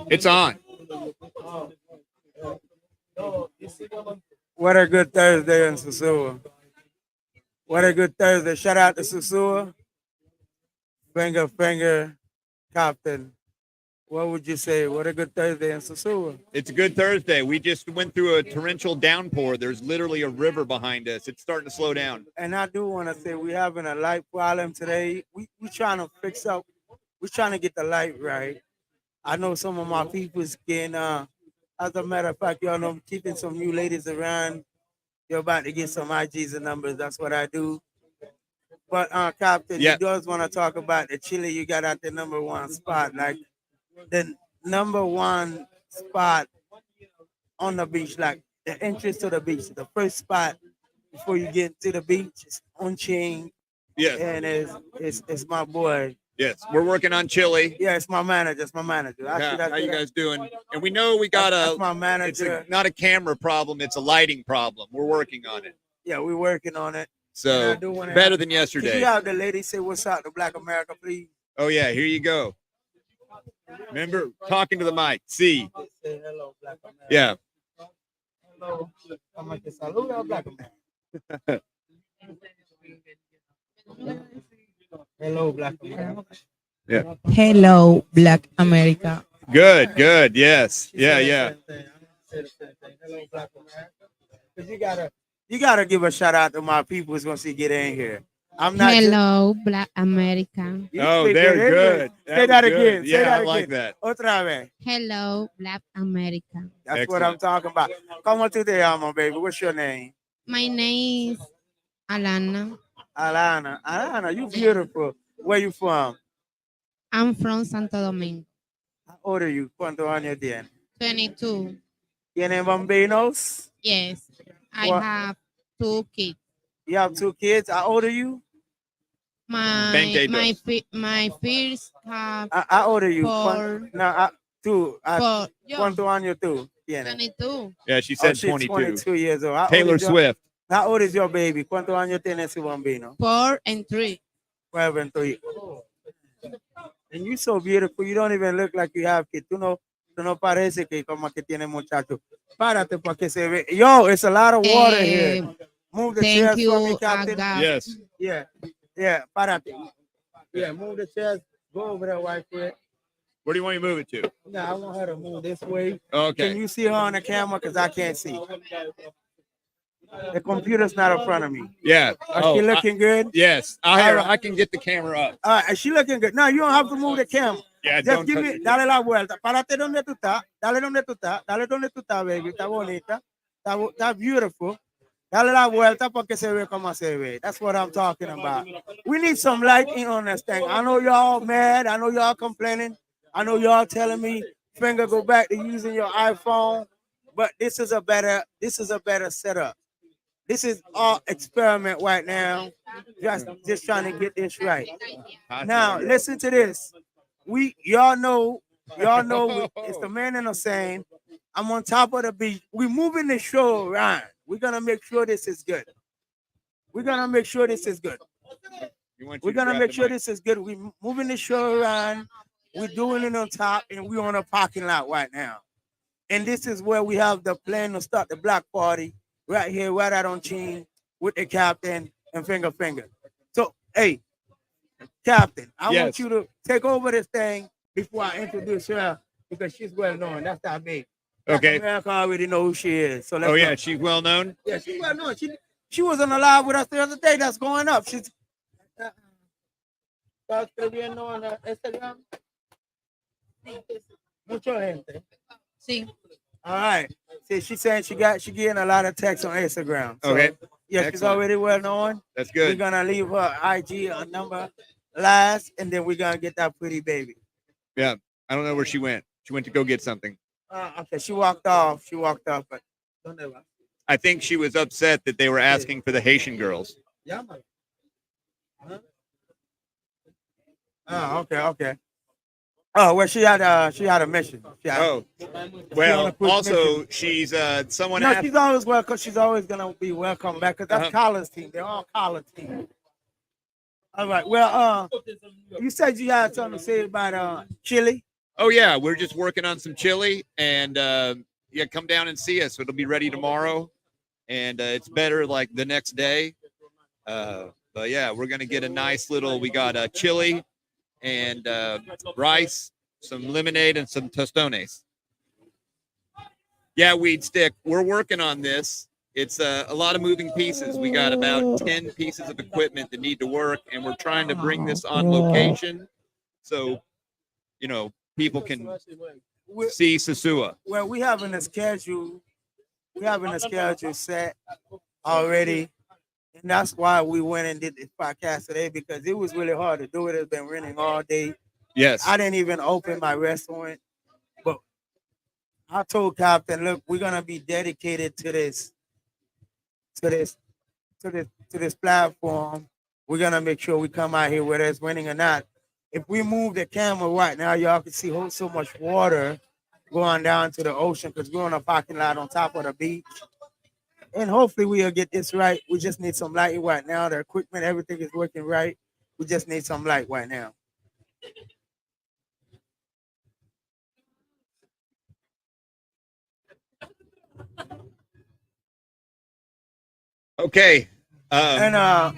It's on. What a good Thursday in Sosua. What a good Thursday. Shout out to Sosua. Finger, Captain. What would you say? What a good Thursday in Sosua. It's a good Thursday. We just went through a torrential downpour. There's literally a river behind us. It's starting to slow down. And I do want to say we're having a light problem today. We trying to fix up. We're trying to get the light right. I know some of my people's getting as a matter of fact, y'all know I'm keeping some new ladies around. You're about to get some IGs and numbers. That's what I do. But Captain, Yeah. you does want to talk about the chili you got at the number one spot. Like the number one spot on the beach, like the entrance to the beach, the first spot before you get to the beach is on chain. Yes. And it's my boy. Yes. We're working on chili. Yeah, it's my manager. It's my manager. How you guys doing? And we know we got That's my it's manager. not a camera problem. It's a lighting problem. We're working on it. Yeah, we're working on it. So better than yesterday. Can you have the lady say what's up to Black America, please? Oh yeah, here you go. Remember talking to the mic. See. Say hello, Black America. Yeah. Hello. Como que saluda, Black America. Hello, Black America. Yeah. Hello, Black America. Good, good. Yes. Yeah, yeah. Hello, Black America. 'Cause you gotta give a shout out to my people who's gonna see get in here. I'm not Hello, Black America. Oh, they're good. Say that again. Yeah, Say that I like again. that. Otra vez. Hello, Black America. That's what I'm talking about. Come on to the my baby. What's your name? My name is Alana. Alana. Alana, you beautiful. Where you from? I'm from Santo Domingo. How old are you? ¿Cuántos años tienes? 22. ¿Tienen bambinos? Yes, I What? have 2 kids. You have 2 kids. How old are you? My first have How old are you? Four. No, 2. four. Yo, ¿Cuántos años tú tienes? 22. Yeah, she Oh, said she's 22. 22 years old. How old Taylor is your- Swift. How old is your baby? ¿Cuántos años tiene su bambino? 4 and 3. 12 and 3. And you so beautiful. You don't even look like you have kids. Tú no parece que como que tiene muchacho. Párate para que se ve. Yo, it's a lot of water here. Move the Thank chairs for me, you, Captain. Aga. Yes. Yeah, yeah, párate. Yeah, move the chairs. Go over there, wife. Where do you want me to move it to? No, I want her to move this way. Okay. Can you see her on the camera? Because I can't see. The computer's not in front of me. Yeah. Is she looking good? Yes. All right. I can get the camera up. All right, is she looking good? No, you don't have to move the camera. Yeah, Just don't give touch me, it. dale la vuelta. Párate donde tú estás. Dale donde tú estás. Dale donde tú estás, baby. Está bonita. Está beautiful. Dale la vuelta porque se ve como se ve. That's what I'm talking about. We need some lighting on this thing. I know y'all mad. I know y'all complaining. I know y'all telling me, finger, go back to using your iPhone. But this is a better setup. This is all experiment right now. Just trying to get this right. Now listen to this. Y'all know it's the man in the saying. I'm on top of the beach. We're moving the show around. We're gonna make sure this is good. We're gonna make sure this is good. We're gonna make sure this is good. We're moving the show around. We're doing it on top, and we're on a parking lot right now. And this is where we have the plan to start the block party right here, right out on Chain with the captain and finger. So, hey, Captain, I Yes. want you to take over this thing before I introduce her because she's well known. That's that big. Okay. America already know who she is. So let's Oh yeah, go. she's well known. Yeah, she's well known. She was on the live with us the other day. That's going up. She's está escribiendo en Instagram. Mucha gente. Sí. All right. See, she's saying she getting a lot of texts on Instagram. So, Okay. yeah, she's Excellent. already well known. That's We're good. gonna leave her IG number last, and then we're gonna get that pretty baby. Yeah. I don't know where she went. She went to go get something. Okay, she walked off. But don't ever. I think she was upset that they were asking for the Haitian girls. Yeah, man. Huh? Oh, okay. Oh, well, she had a mission. Oh, well, also she's someone No, asked. she's always welcome. She's always gonna be welcome back because that's Uh-huh. Collins team. They're all Collins team. All right. Well, you said you had something to say about Chile. Oh yeah, we're just working on some chili, and yeah, come down and see us. It'll be ready tomorrow, and it's better like the next day. But yeah, we're gonna get a nice little. We got chili and rice, some lemonade, and some tostones. Yeah, weed stick. We're working on this. It's a lot of moving pieces. We got about 10 pieces of equipment that need to work, and we're trying to bring this on location so, people can see Sosua. Well, we having a schedule set already. And that's why we went and did this podcast today because it was really hard to do it. It's been raining all day. Yes. I didn't even open my restaurant, but I told Captain, look, we're gonna be dedicated to this, to this platform. We're gonna make sure we come out here whether it's raining or not. If we move the camera right now, y'all can see so much water going down to the ocean because we're on a parking lot on top of the beach. And hopefully we'll get this right. We just need some lighting right now. The equipment, everything is working right. We just need some light right now. Okay. And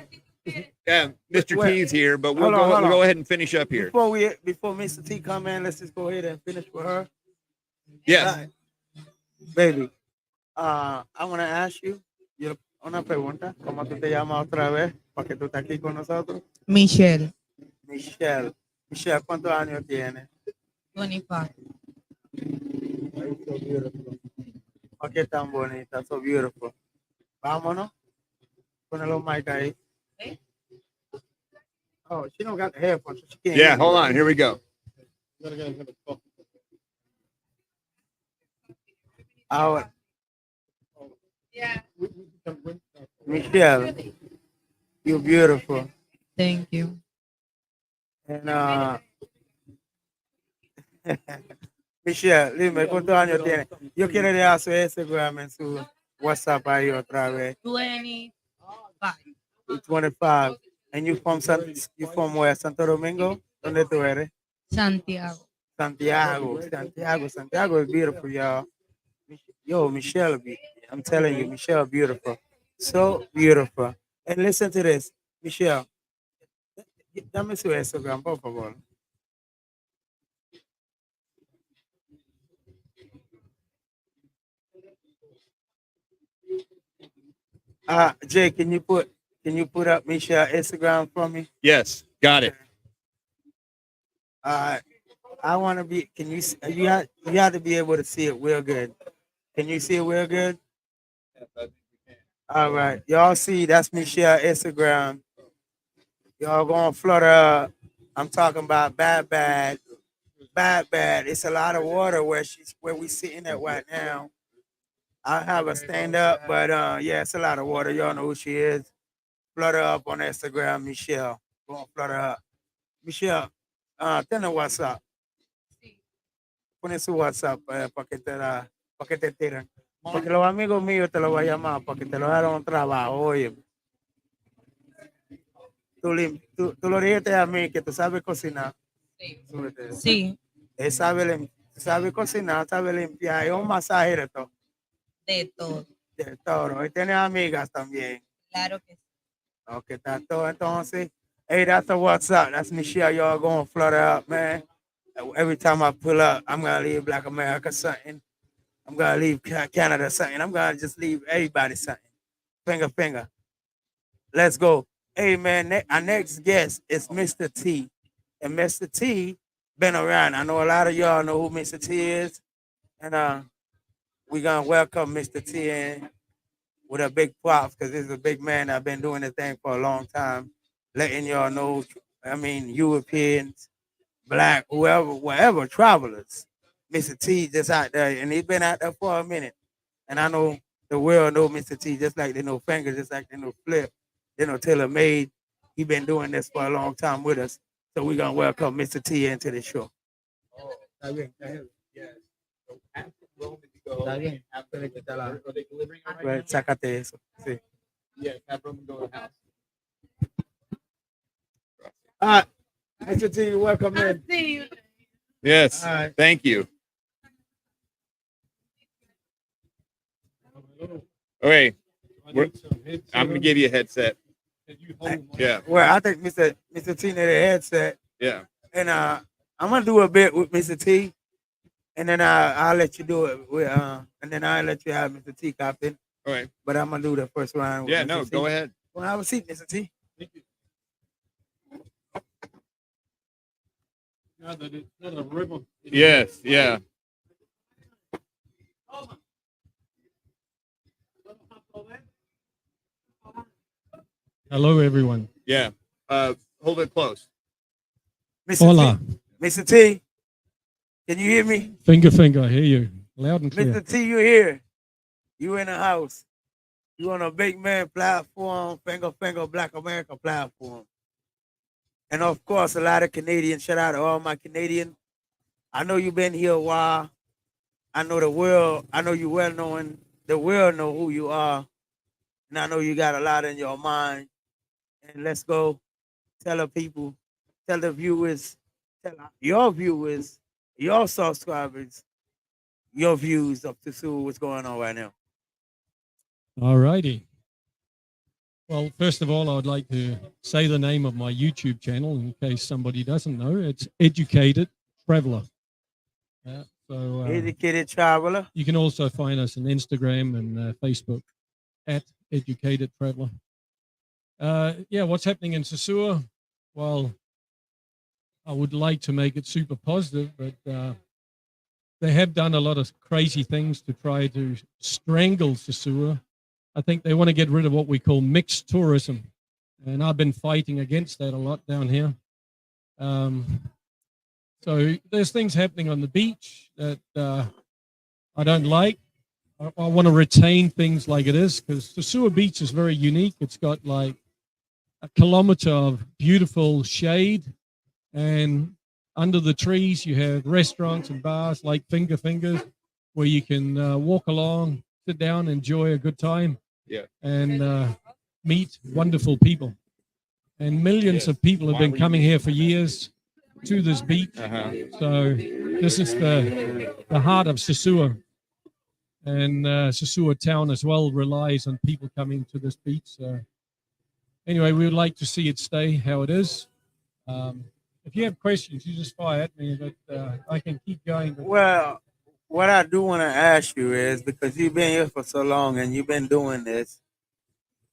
Yeah, Mr. Wait, T's here, but hold on, hold we'll go on. ahead and finish up here. Before Mr. T come in, let's just go ahead and finish with her. Yes. Baby, I want to ask you una pregunta. ¿Cómo tú te llamas otra vez? Porque tú estás aquí con nosotros. Michelle, Michelle. Michelle, ¿cuántos años tienes? 25. So beautiful. Oh, qué tan bonita, so beautiful. Vámonos. Ponelo mic ahí. Oh, she don't got the headphones, so she can't Yeah, hear me. hold on. Here we go. Our, Yeah. Michelle, you're beautiful. Thank you. And Michelle, dime, ¿cuántos años tienes? Yo quiero dejar su Instagram en su WhatsApp ahí otra vez. 25. 25. And you from where? Santo Domingo? ¿Dónde tú eres? Santiago. Santiago is beautiful, y'all. Yo, Michelle, I'm telling you, Michelle, beautiful. So beautiful. And listen to this, Michelle. Dame su Instagram, por favor. Jay, can you put up Michelle Instagram for me? Yes, got it. I want to be. Can you? You have to be able to see it real good. Can you see it real good? All right, y'all see that's Michelle Instagram. Y'all gonna flutter up. I'm talking about bad. It's a lot of water where we sitting at right now. I have a stand up, but yeah, it's a lot of water. Y'all know who she is. Flutter up on Instagram, Michelle. Go on, flutter up. Michelle, tell WhatsApp. Pone su WhatsApp para que te tiren. Porque los amigos míos te lo voy a llamar para que te lo hagan un trabajo. Oye, tú lo dijiste a mí que tú sabes cocinar. Súbete. Sí, Él sabe cocinar, sabe limpiar. Es un masaje de todo. de todo. De todo. Él tiene amigas también. Claro que sí. Okay, está todo. Entonces, hey, that's the WhatsApp. That's Michelle. Y'all going to flutter up, man. Every time I pull up, I'm going to leave Black America something. I'm going to leave Canada something. I'm going to just leave everybody something. Finger. Let's go. Hey, man, our next guest is Mr. T. And Mr. T been around. I know a lot of y'all know who Mr. T is. And we're going to welcome Mr. T in with a big props because this is a big man that been doing this thing for a long time. Letting y'all know, I mean, Europeans, black, whoever, wherever, travelers. Mr. T just out there, and he's been out there for a minute. And I know the world know Mr. T just like they know Fingers, just like they know Flip, they know Taylor Made. He been doing this for a long time with us. So we're gonna welcome Mr. T into the show. Está bien, está bien. Está bien. Pues, sácate eso. Sí. Mr. T, welcome in. See you. Yes. All right. Thank you. Okay. I'm gonna give you a headset. Yeah. Well, I think Mr. T need a headset, Yeah. and I'm gonna do a bit with Mr. T, and then I'll let you do it with and then I'll let you have Mr. T Captain. All right. But I'm gonna do the first round. With Yeah. Mr. No. T. Go ahead. Well, have a seat, Mr. T. Yes. Yeah. Hello, everyone. Yeah. Hold it close. Mr. Hola. T. Mr. T. Can you hear me? Finger, I hear you. Loud and clear. Mr. T, you here? You in the house? You on a big man platform, finger, Black America platform. And of course, a lot of Canadians. Shout out to all my Canadians. I know you've been here a while. I know the world. I know you well knowing. The world know who you are, and I know you got a lot in your mind. And let's go. Tell the people, tell the viewers, tell your viewers, your subscribers, your views of Sosua, what's going on right now. All righty. Well, first of all, I'd like to say the name of my YouTube channel in case somebody doesn't know. It's Educated Traveler. Yeah, so Educated traveler. you can also find us on Instagram and Facebook at Educated Traveler. Yeah, what's happening in Sosua? Well, I would like to make it super positive, but they have done a lot of crazy things to try to strangle Sosua. I think they want to get rid of what we call mixed tourism, and I've been fighting against that a lot down here. So there's things happening on the beach that I don't like. I want to retain things like it is because Sosua Beach is very unique. It's got like a kilometer of beautiful shade, and under the trees you have restaurants and bars like Fingers, where you can walk along, sit down, enjoy a good time, Yeah. and meet wonderful people. And millions of people have been coming here for years to this beach. So this is the heart of Sosua. And Sosua town as well relies on people coming to this beach. So anyway, we would like to see it stay how it is. If you have questions, you just fire at me, but I can keep going. Well, what I do want to ask you is because you've been here for so long and you've been doing this,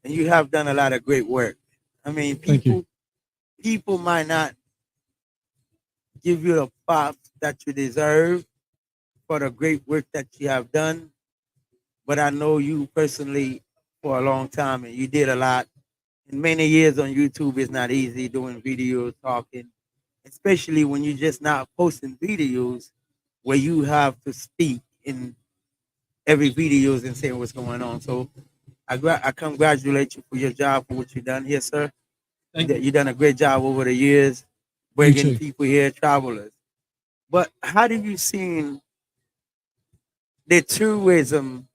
and you have done a lot of great work. I mean, Thank you. people might not give you the props that you deserve for the great work that you have done, but I know you personally for a long time, and you did a lot. And many years on YouTube is not easy doing videos, talking, especially when you're just not posting videos where you have to speak in every videos and say what's going on. So I congratulate you for your job for what you've done here, sir. Thank you. You've done a great job over the years, bringing people here, travelers. But how do you see the tourism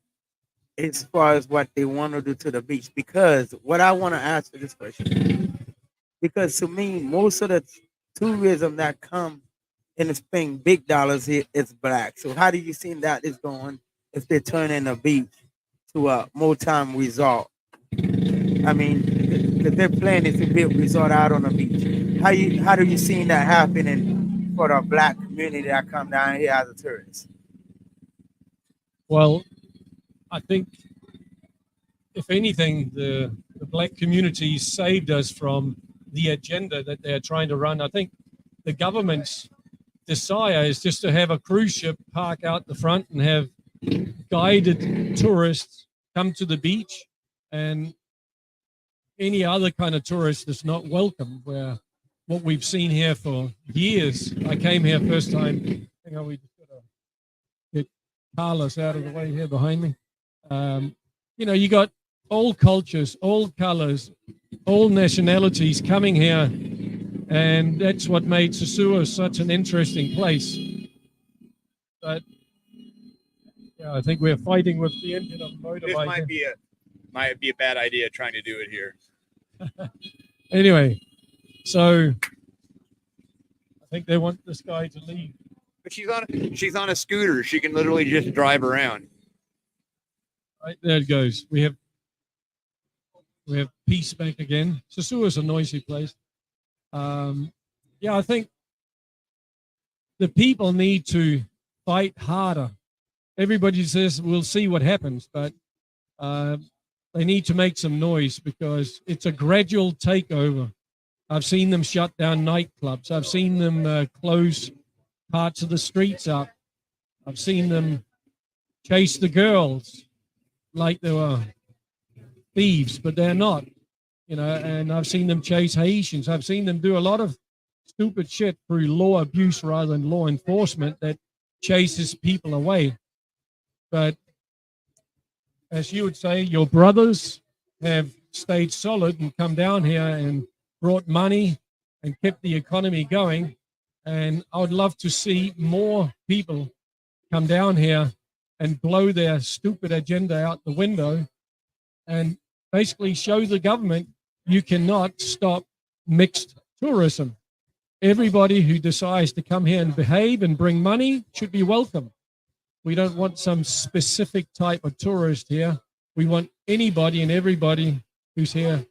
as far as what they want to do to the beach? Because what I want to answer this question, because to me, most of the tourism that come in the spring, big dollars here is black. So how do you see that is going if they turn in the beach to a more time resort? I mean, because their plan is to build resort out on the beach. How do you see that happening for the black community that come down here as a tourist? Well, I think if anything, the black community saved us from the agenda that they're trying to run. I think the government's desire is just to have a cruise ship park out the front and have guided tourists come to the beach, and any other kind of tourist is not welcome. Where what we've seen here for years, I came here first time. Hang on, we just got to get Carlos out of the way here behind me. You know, you got all cultures, all colors, all nationalities coming here, and that's what made Sosua such an interesting place. But yeah, I think we're fighting with the engine of the motorbike. This might be a bad idea trying to do it here. Anyway, so I think they want this guy to leave. But she's on a scooter. She can literally just drive around. Right, there it goes. We have peace back again. Sosua is a noisy place. Yeah, I think the people need to fight harder. Everybody says we'll see what happens, but they need to make some noise because it's a gradual takeover. I've seen them shut down nightclubs. I've seen them close parts of the streets up. I've seen them chase the girls like they were thieves, but they're not, and I've seen them chase Haitians. I've seen them do a lot of stupid shit through law abuse rather than law enforcement that chases people away. But as you would say, your brothers have stayed solid and come down here and brought money and kept the economy going. And I would love to see more people come down here and blow their stupid agenda out the window and basically show the government you cannot stop mixed tourism. Everybody who decides to come here and behave and bring money should be welcome. We don't want some specific type of tourist here. We want anybody and everybody who's here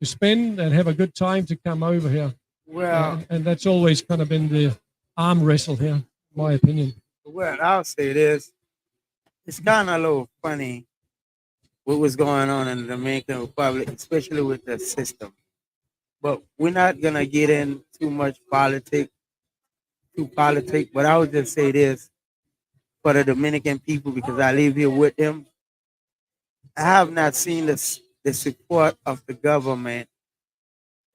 to spend and have a good time to come over here. Well, And that's always kind of been the arm wrestle here, in my opinion. well, I'll say this. It's kind of a little funny what was going on in the Dominican Republic, especially with the system. But we're not going to get in too much politics, but I would just say this for the Dominican people because I live here with them. I have not seen the support of the government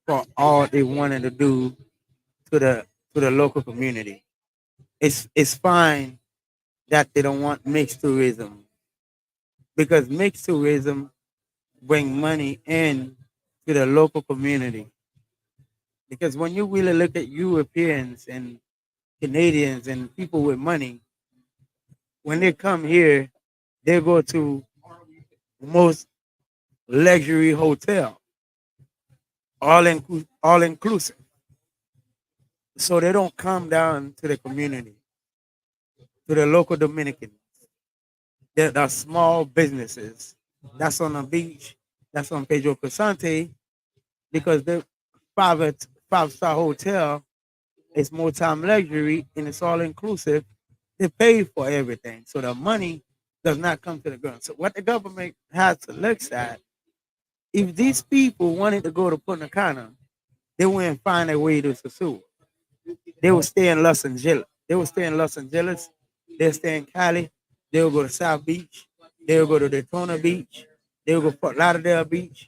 for all they wanted to do to the local community. It's fine that they don't want mixed tourism because mixed tourism bring money in to the local community. Because when you really look at Europeans and Canadians and people with money, when they come here, they go to most luxury hotel, all inclusive. So they don't come down to the community, to the local Dominicans. There are small businesses. That's on the beach. That's on Pedro Crescente because the private five-star hotel is more time luxury and it's all inclusive. They pay for everything. So the money does not come to the ground. So what the government has to look at, if these people wanted to go to Punta Cana, they wouldn't find a way to Sosua. They would stay in Los Angeles. They'll stay in Cali. They'll go to South Beach. They'll go to Daytona Beach. They'll go to Fort Lauderdale Beach,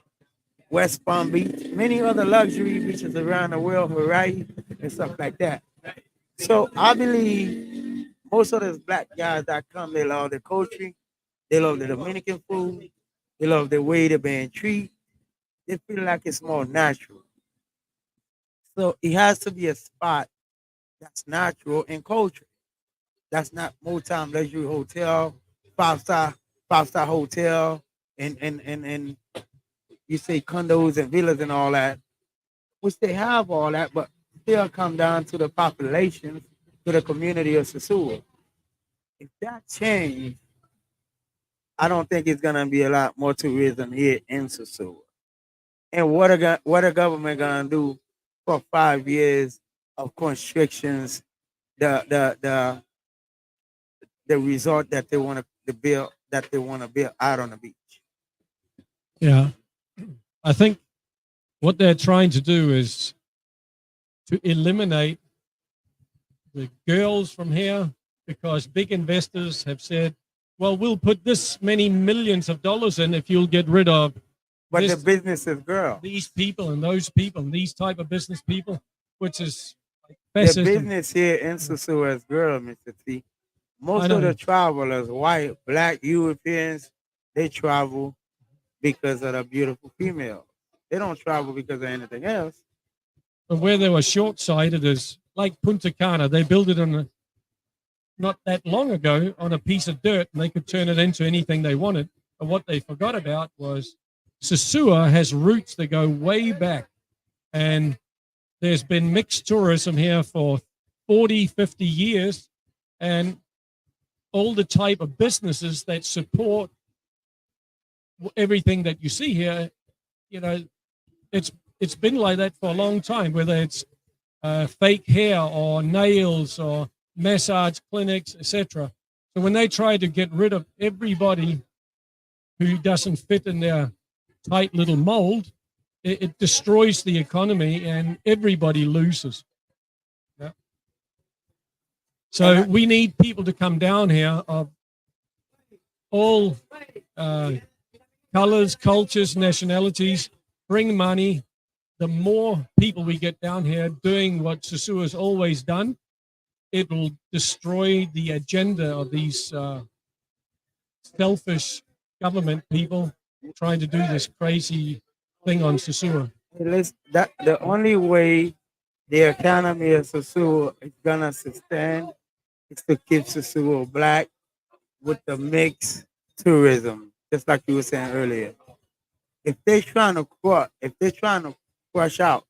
West Palm Beach, many other luxury beaches around the world, Hawaii, and stuff like that. So I believe most of those black guys that come, they love the culture, they love the Dominican food, they love the way they're being treated. They feel like it's more natural. So it has to be a spot that's natural and culture. That's not Motown luxury hotel, five star, five star hotel, and you say condos and villas and all that, which they have all that, but still come down to the population, to the community of Sosua. If that change, I don't think it's gonna be a lot more tourism here in Sosua. And what a government gonna do for 5 years of constrictions, the the resort that they want to build out on the beach. Yeah. I think what they're trying to do is to eliminate the girls from here because big investors have said, well, we'll put this many millions of dollars in if you'll get rid of But this, the business is girl. these people and those people and these type of business people, which is like The fascism. business here in Sosua is girl, Mr. T. Most I of know. the travelers, white, black, Europeans, they travel because of the beautiful female. They don't travel because of anything else. But where they were short-sighted is like Punta Cana. They built it on not that long ago on a piece of dirt, and they could turn it into anything they wanted. But what they forgot about was Sosua has roots that go way back, and there's been mixed tourism here for 40, 50 years, and all the type of businesses that support everything that you see here, you know, it's been like that for a long time, whether it's fake hair or nails or massage clinics, etc. So when they try to get rid of everybody who doesn't fit in their tight little mold, it destroys the economy and everybody loses. Yeah. So we need people to come down here of all colors, cultures, nationalities, bring money. The more people we get down here doing what Sosua has always done, it will destroy the agenda of these selfish government people trying to do this crazy thing on Sosua. That the only way the economy of Sosua is gonna sustain is to keep Sosua black with the mixed tourism, just like you were saying earlier. If they're trying to crush out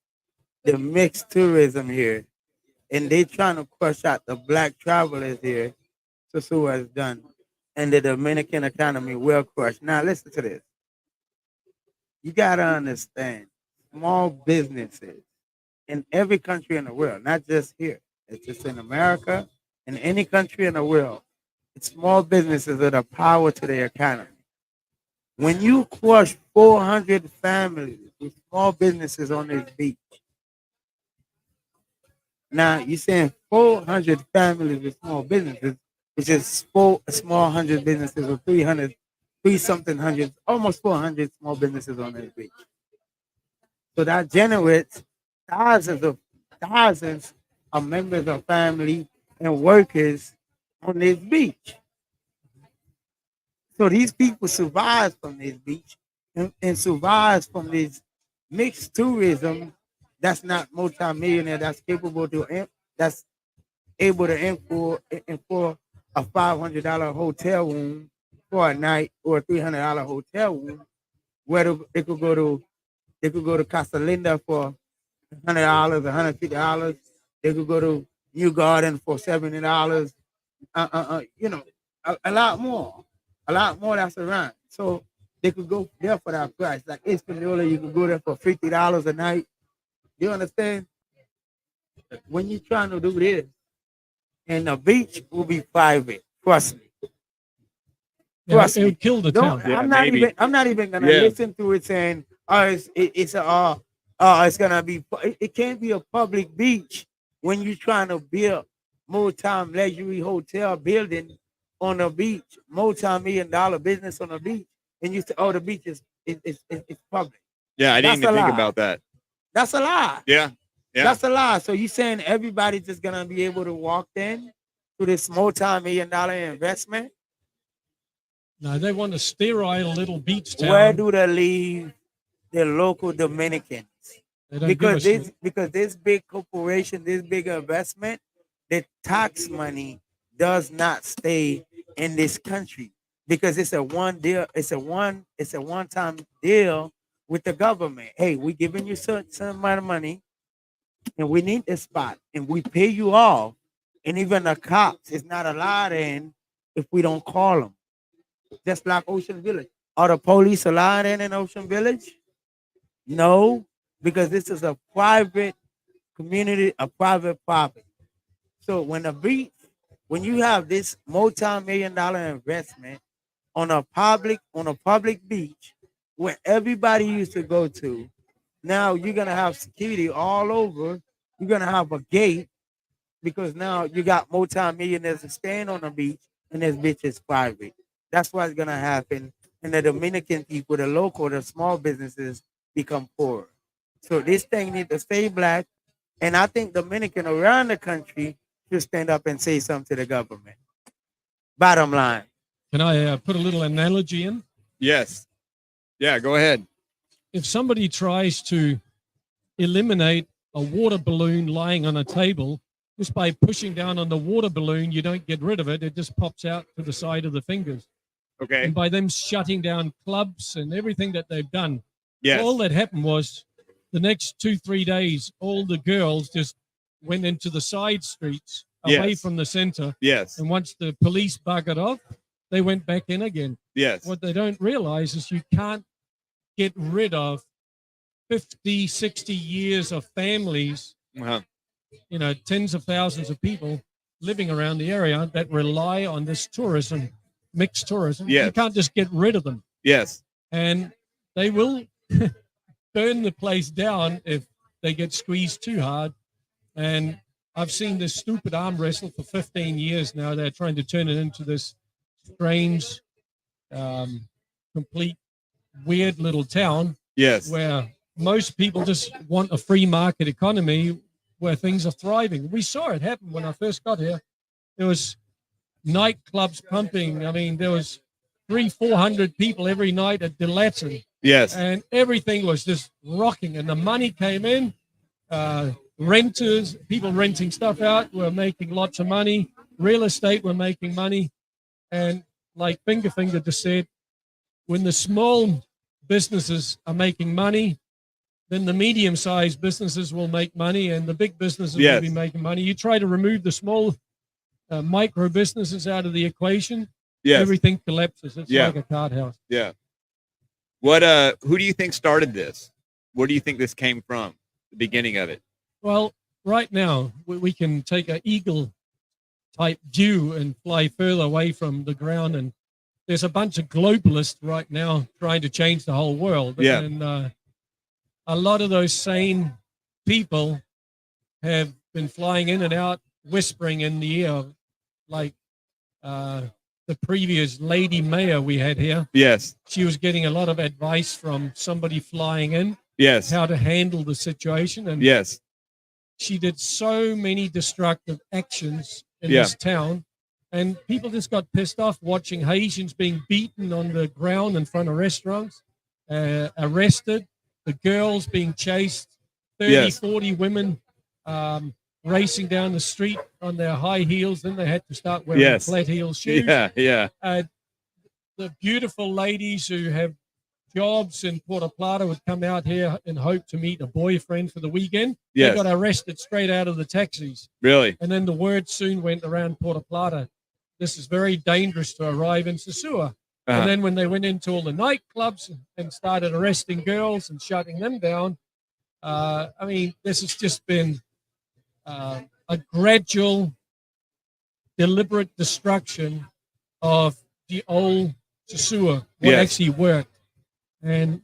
the mixed tourism here, and they're trying to crush out the black travelers here, Sosua has done, and the Dominican economy will crush. Now listen to this. You gotta understand, small businesses in every country in the world, not just here. It's just in America, in any country in the world. It's small businesses that are power to the economy. When you crush 400 families with small businesses on this beach, now you're saying 400 families with small businesses, which is four small hundred businesses or 3 something hundred, almost 400 small businesses on this beach. So that generates thousands of members of family and workers on this beach. So these people survive from this beach and survive from this mixed tourism that's not multimillionaire, that's capable that's able to for a $500 hotel room for a night or a $300 hotel room, where they could go to Casa Linda for $100, $150. They could go to New Garden for $70. You know, a lot more that's around. So they could go there for that price. Like Espanola, you could go there for $50 a night. You understand? When you're trying to do this, and the beach will be private. Trust me. Yeah, Trust it me. would kill the Don't. town. Yeah, I'm not even gonna Yeah. listen to it saying, "Oh, it's gonna be." It can't be a public beach when you're trying to build multi luxury hotel building on the beach, multi-million dollar business on the beach, and you say, "Oh, the beach is public." Yeah, I didn't That's a even think lie. about that. That's a lie. Yeah. Yeah. That's a lie. So you saying everybody's just gonna be able to walk in to this multi-million dollar investment? No, they want a sterile little beach Where town. do they leave the local Dominicans? They don't give us Because this big corporation, this big investment, the tax money does not stay in this country because it's a one deal. It's a one time deal with the government. Hey, we giving you some amount of money, and we need this spot, and we pay you off, and even the cops is not allowed in if we don't call them. Just like Ocean Village. Are the police allowed in Ocean Village? No, because this is a private community, a private property. So when you have this multi-million dollar investment on a public beach where everybody used to go to, now you're gonna have security all over. You're gonna have a gate because now you got multi-millionaires staying on the beach and this beach is private. That's what's gonna happen. And the Dominican people, the local, the small businesses become poor. So this thing need to stay black. And I think Dominican around the country should stand up and say something to the government. Bottom line. Can I put a little analogy in? Yes. Yeah, go ahead. If somebody tries to eliminate a water balloon lying on a table, just by pushing down on the water balloon, you don't get rid of it. It just pops out to the side of the fingers. Okay. And by them shutting down clubs and everything that they've done, Yes. all that happened was the next 2-3 days, all the girls just went into the side streets away Yes. from the center. Yes. And once the police buggered off, they went back in again. Yes. What they don't realize is you can't get rid of 50, 60 years of families, Uh-huh. tens of thousands of people living around the area that rely on this tourism, mixed tourism. Yes. You can't just get rid of them. Yes. And they will burn the place down if they get squeezed too hard. And I've seen this stupid arm wrestle for 15 years now. They're trying to turn it into this strange, complete, weird little town Yes. where most people just want a free market economy where things are thriving. We saw it happen when I first got here. There was nightclubs pumping. I mean, there was 300-400 people every night at the Latin, Yes. and everything was just rocking. And the money came in. Renters, people renting stuff out were making lots of money. Real estate were making money. And like Finger just said, when the small businesses are making money, then the medium-sized businesses will make money, and the big businesses Yes. will be making money. You try to remove the small micro businesses out of the equation, Yes. everything collapses. It's Yeah. like a card house. Yeah. What who do you think started this? Where do you think this came from? The beginning of it. Well, right now we can take an eagle-type view and fly further away from the ground, and there's a bunch of globalists right now trying to change the whole world. Yeah. And a lot of those same people have been flying in and out, whispering in the ear, like the previous lady mayor we had here. Yes. She was getting a lot of advice from somebody flying in, Yes. how to handle the situation. And Yes. she did so many destructive actions in Yeah. this town. And people just got pissed off watching Haitians being beaten on the ground in front of restaurants, arrested, the girls being chased, 30, Yes. 40 women racing down the street on their high heels. Then they had to start wearing Yes. flat heel shoes. Yeah. Yeah. The beautiful ladies who have jobs in Puerto Plata would come out here and hope to meet a boyfriend for the weekend. Yes. They got arrested straight out of the taxis. Really. And then the word soon went around Puerto Plata, this is very dangerous to arrive in Sosua. Uh-huh. And then when they went into all the nightclubs and started arresting girls and shutting them down, I mean, this has just been a gradual, deliberate destruction of the old Sosua, what Yes. actually worked. And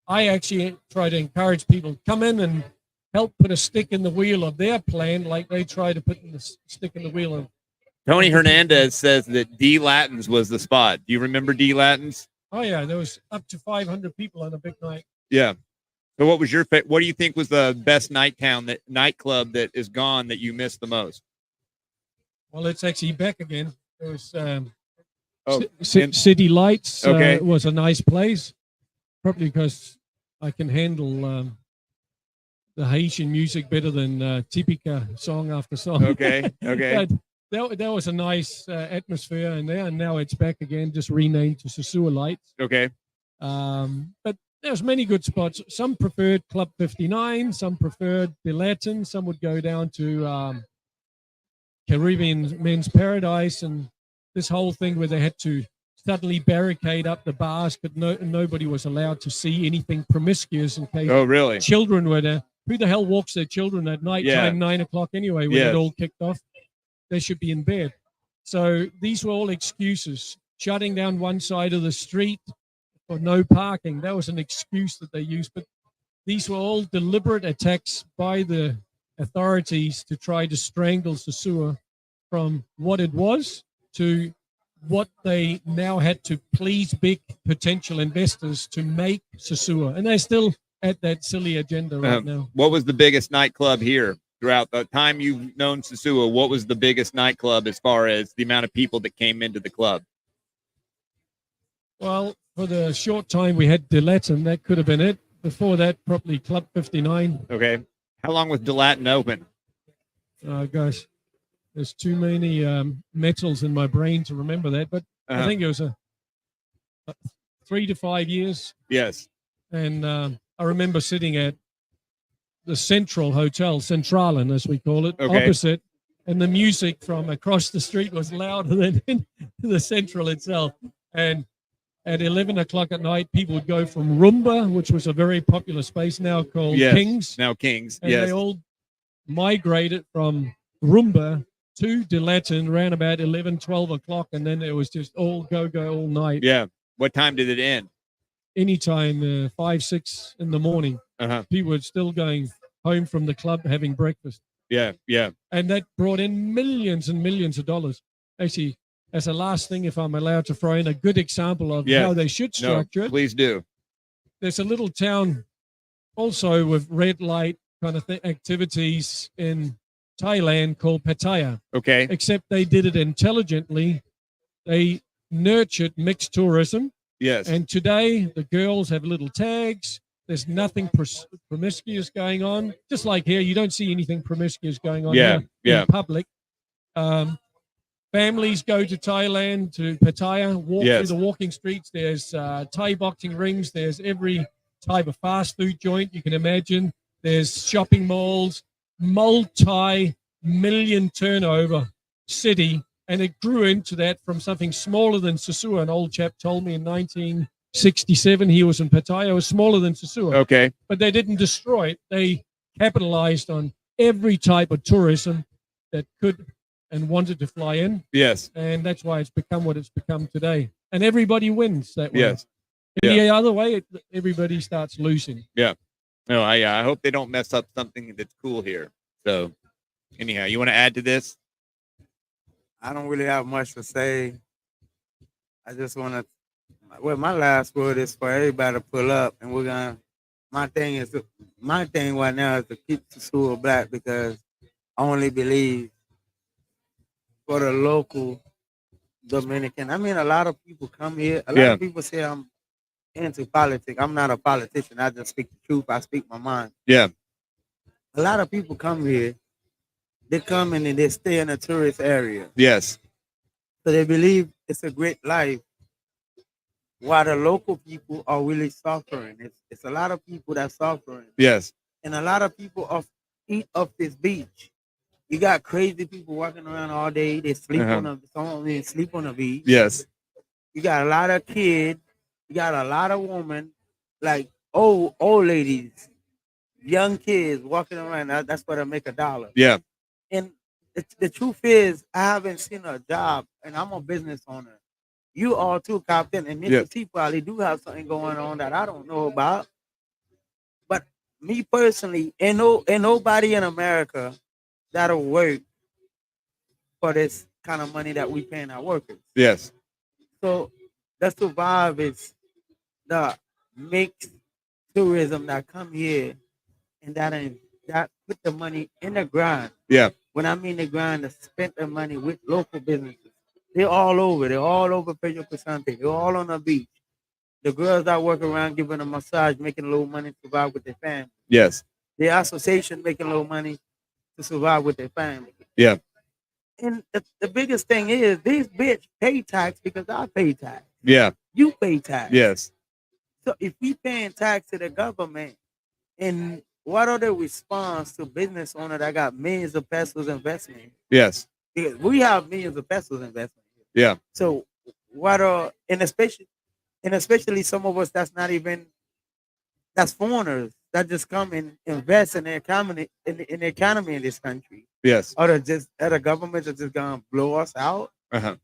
I actually try to encourage people, come in and help put a stick in the wheel of their plan like they try to put the stick in the wheel of. Tony Hernandez says that D Latins was the spot. Do you remember D Latins? Oh, yeah, there was up to 500 people on a big night. Yeah. So what was your what do you think was the best nightclub that is gone that you missed the most? Well, it's actually back again. There was Oh, City Lights Okay. was a nice place, probably because I can handle the Haitian music better than Tipica song after song. Okay. Okay. But that was a nice atmosphere in there, and now it's back again, just renamed to Sosua Lights. Okay. But there's many good spots. Some preferred Club 59, some preferred the Latin, some would go down to Caribbean Men's Paradise, and this whole thing where they had to suddenly barricade up the bars because nobody was allowed to see anything promiscuous in case Oh, really? children were there. Who the hell walks their children at night Yeah. time, 9 o'clock anyway, when Yes. it all kicked off? They should be in bed. So these were all excuses. Shutting down one side of the street for no parking, that was an excuse that they used. But these were all deliberate attacks by the authorities to try to strangle Sosua from what it was to what they now had to please big potential investors to make Sosua. And they're still at that silly agenda right now. What was the biggest nightclub here throughout the time you've known Sosua? What was the biggest nightclub as far as the amount of people that came into the club? Well, for the short time we had De Latin, that could have been it. Before that, probably Club 59. Okay. How long was Delatin open? Gosh, there's too many metals in my brain to remember that. But I think it was a 3 to 5 years. Yes. And I remember sitting at the Central Hotel, Centralen as we call it, Okay. opposite and the music from across the street was louder than in the Central itself. And at 11 o'clock at night, people would go from Roomba, which was a very popular space now called Yes. Kings, Now Kings. and Yes. they all migrated from Roomba to Dilaton around about 11, 12 o'clock, and then it was just all go all night. Yeah. What time did it end? Anytime 5, 6 in the morning, Uh-huh. people were still going home from the club having breakfast. Yeah. Yeah. And that brought in millions and millions of dollars. Actually, as a last thing, if I'm allowed to throw in a good example of Yes. how they should No, structure it, please do. there's a little town also with red light kind of activities in Thailand called Pattaya, Okay. except they did it intelligently. They nurtured mixed tourism. Yes. And today, the girls have little tags. There's nothing promiscuous going on. Just like here, you don't see anything promiscuous going on Yeah, here yeah. in public. Families go to Thailand, to Pattaya, walk Yes. through the walking streets. There's Thai boxing rings. There's every type of fast food joint you can imagine. There's shopping malls, multi-million turnover city. And it grew into that from something smaller than Sosua. An old chap told me in 1967, he was in Pattaya. It was smaller than Sosua. Okay. But they didn't destroy it. They capitalized on every type of tourism that could and wanted to fly in. Yes. And that's why it's become what it's become today. And everybody wins that way. Yes. Any other way, everybody starts losing. Yeah. No, I hope they don't mess up something that's cool here. So anyhow, you want to add to this? I don't really have much to say. I just want to. Well, my last word is for everybody to pull up, and we're gonna. My thing right now is to keep the school black because I only believe for the local Dominican. I mean, a lot of people come here. A lot Yeah. of people say I'm into politics. I'm not a politician. I just speak the truth. I speak my mind. Yeah. A lot of people come here. They come in and they stay in a tourist area. Yes. So they believe it's a great life while the local people are really suffering. It's a lot of people that's suffering. Yes. And a lot of people eat off this beach. You got crazy people walking around all day. They sleep some of them sleep on the beach. Yes. You got a lot of kids. You got a lot of women, like old ladies, young kids walking around. That's where they make $1. Yeah. And the truth is, I haven't seen a job, and I'm a business owner. You all too, Captain, and Mr. Yeah. T probably do have something going on that I don't know about. But me personally, ain't nobody in America that'll work for this kind of money that we paying our workers. Yes. So the survive is the mixed tourism that come here and that put the money in the ground. Yeah. When I mean the ground, to spend the money with local businesses. They're all over. They're all over Pedro Casante. They're all on the beach. The girls that work around giving a massage, making a little money to survive with their family. Yes. The association making a little money to survive with their family. Yeah. And the biggest thing is these bitch pay tax because I pay tax. Yeah. You pay tax. Yes. So if we paying tax to the government, and what are the response to business owner that got millions of pesos investment? Yes. Because we have millions of pesos investment. Yeah. So what are and especially some of us that's foreigners that just come and invest in the economy in the economy in this country. Yes. Or the government is just gonna blow us out Uh-huh.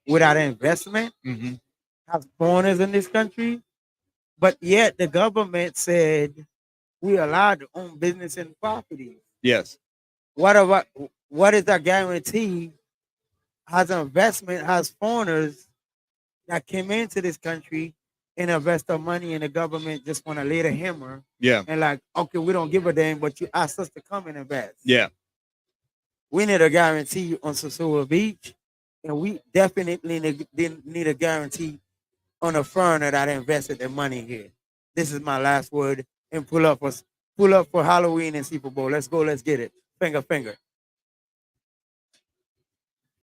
without investment. Mm-hmm. Have foreigners in this country, but yet the government said we're allowed to own business and property. Yes. What is our guarantee? Has investment, has foreigners that came into this country and invest their money, and the government just want to lay the hammer Yeah. and like, okay, we don't give a damn, but you asked us to come and invest. Yeah. We need a guarantee on Sosua Beach, and we definitely need a guarantee on a foreigner that invested their money here. This is my last word. And pull up for Halloween and Super Bowl. Let's go. Let's get it. Finger.